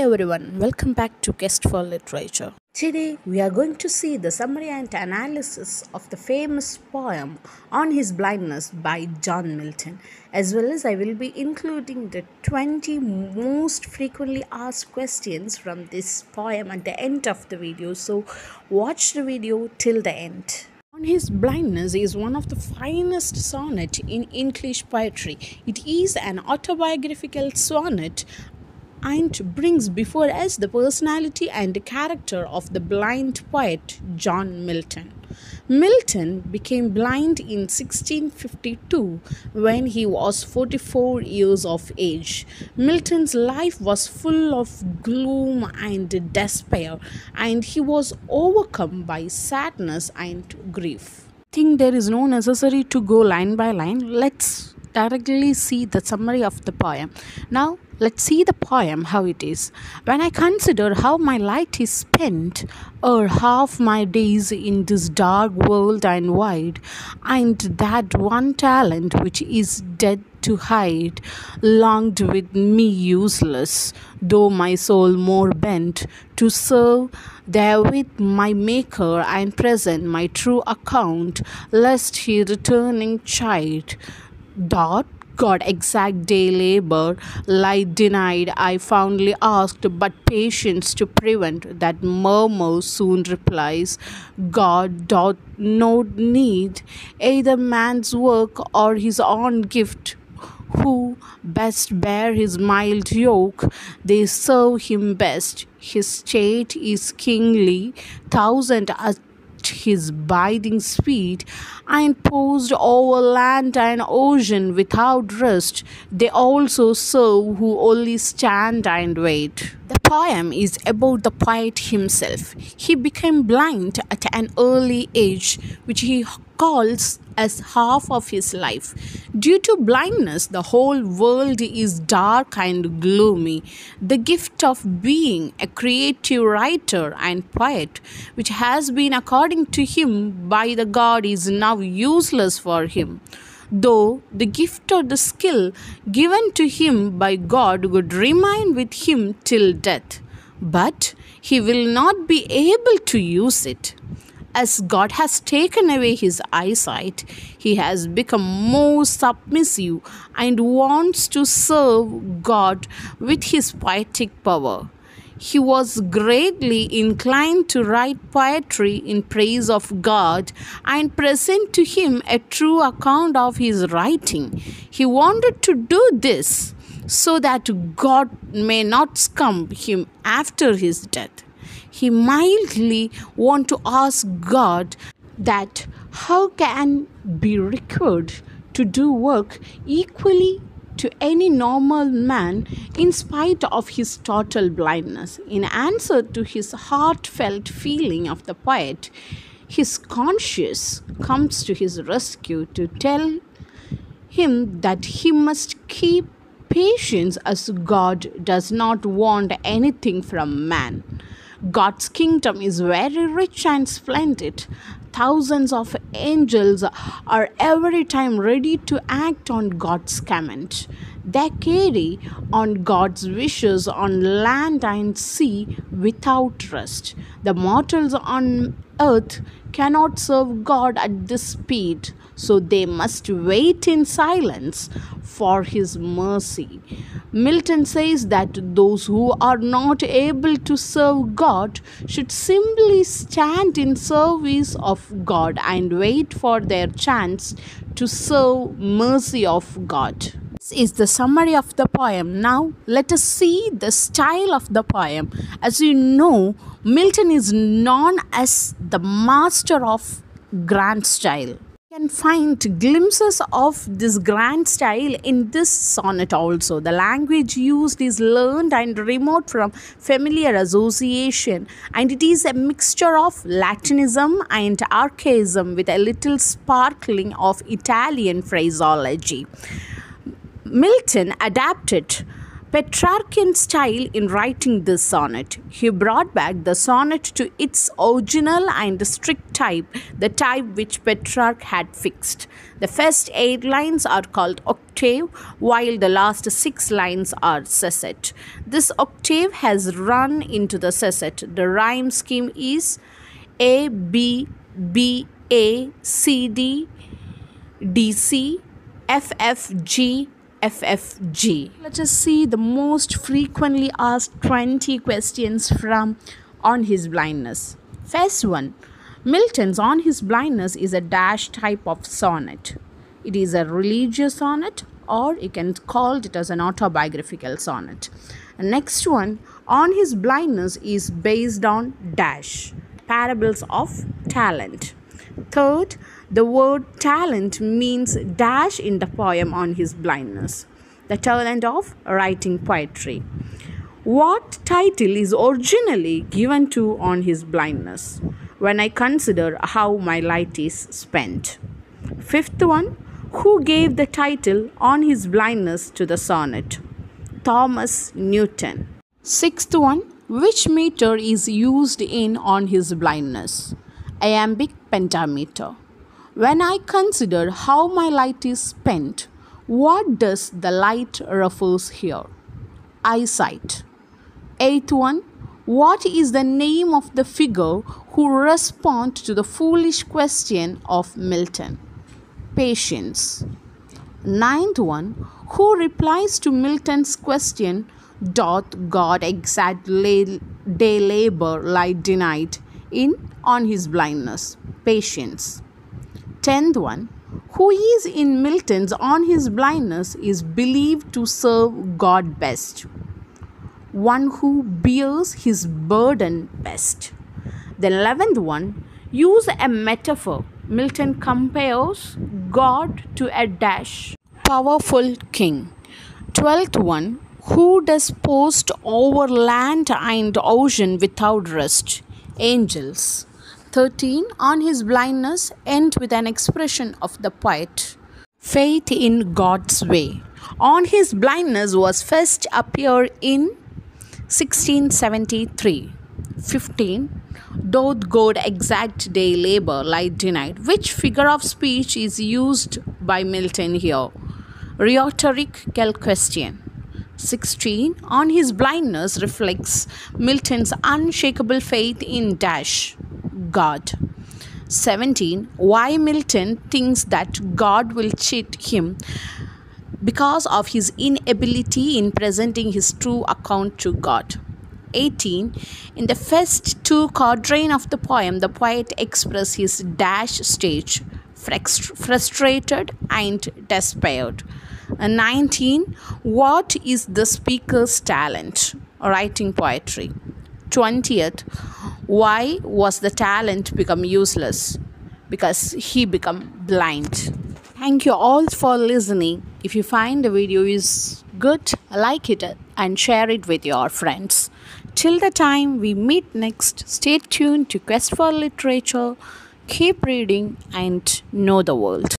everyone, welcome back to Quest for Literature. Today we are going to see the summary and analysis of the famous poem On His Blindness by John Milton, as well as I will be including the 20 most frequently asked questions from this poem at the end of the video. So watch the video till the end. On His Blindness is one of the finest sonnet in English poetry. It is an autobiographical sonnet and brings before us the personality and character of the blind poet John Milton. Milton became blind in 1652 when he was 44 years of age. Milton's life was full of gloom and despair, and he was overcome by sadness and grief. I think there is no necessity to go line by line. Let's directly see the summary of the poem. Now, let's see the poem how it is. When I consider how my light is spent, or half my days in this dark world and wide, and that one talent which is dead to hide, longed with me useless, though my soul more bent to serve therewith my Maker and present my true account, lest he returning chide. God exact day labor light denied, I fondly asked, but patience to prevent that murmur soon replies. God doth not need either man's work or his own gift. Who best bear his mild yoke, they serve him best. His state is kingly, thousand at his biding speed, and posed over land and ocean without rest, they also serve who only stand and wait. The poem is about the poet himself. He became blind at an early age, which he calls as half of his life. Due to blindness, the whole world is dark and gloomy. The gift of being a creative writer and poet, which has been according to him by the God, is now useless for him. Though the gift or the skill given to him by God would remain with him till death, but he will not be able to use it. As God has taken away his eyesight, he has become more submissive and wants to serve God with his poetic power. He was greatly inclined to write poetry in praise of God and present to him a true account of his writing. He wanted to do this so that God may not scum him after his death. He mildly want to ask God that how can be required to do work equally to any normal man in spite of his total blindness. In answer to his heartfelt feeling of the poet, his conscience comes to his rescue to tell him that he must keep patience, as God does not want anything from man. God's kingdom is very rich and splendid. Thousands of angels are every time ready to act on God's command. They carry on God's wishes on land and sea without rest. The mortals on earth cannot serve God at this speed, so they must wait in silence for his mercy. Milton says that those who are not able to serve God should simply stand in service of God and wait for their chance to serve mercy of God. This is the summary of the poem. Now let us see the style of the poem. As you know, Milton is known as the master of grand style. You can find glimpses of this grand style in this sonnet also. The language used is learned and remote from familiar association, and it is a mixture of Latinism and archaism with a little sparkling of Italian phraseology. Milton adapted Petrarchan style in writing this sonnet. He brought back the sonnet to its original and strict type, the type which Petrarch had fixed. The first 8 lines are called octave, while the last 6 lines are sestet. This octave has run into the sestet. The rhyme scheme is A, B, B, A, C, D, D, C, F, F, G, FFG. Let us see the most frequently asked 20 questions from On His Blindness. First one, Milton's On His Blindness is a dash type of sonnet. It is a religious sonnet, or you can call it as an autobiographical sonnet. And next one, On His Blindness is based on dash, parables of talent. Third, the word talent means dash in the poem On His Blindness, the talent of writing poetry. What title is originally given to On His Blindness? When I consider how my light is spent. Fifth one, who gave the title On His Blindness to the sonnet? Thomas Newton. Sixth one, which meter is used in On His Blindness? Iambic pentameter. When I consider how my light is spent, what does the light refers here? Eyesight. Eighth one, what is the name of the figure who responds to the foolish question of Milton? Patience. Ninth one, who replies to Milton's question, doth God exact day labor lie denied in On His Blindness? Patience. 10th one, who is in Milton's On His Blindness is believed to serve God best? One who bears his burden best. The 11th one, use a metaphor. Milton compares God to a dash, powerful king. 12th one, who does post over land and ocean without rest? Angels. 13. On His Blindness ends with an expression of the poet. Faith in God's way. On His Blindness was first appeared in 1673. 15. Doth God exact day labor lie denied? Which figure of speech is used by Milton here? Rhetorical question. 16. On His Blindness reflects Milton's unshakable faith in dash, God. 17. Why Milton thinks that God will cheat him because of his inability in presenting his true account to God. 18. In the first 2 quatrains of the poem, the poet expresses his dash stage, frustrated and despaired. 19. What is the speaker's talent? Writing poetry. 20th. Why was the talent become useless? Because he become blind. Thank you all for listening. If you find the video is good, like it and share it with your friends. Till the time we meet next, stay tuned to Quest for Literature. Keep reading and know the world.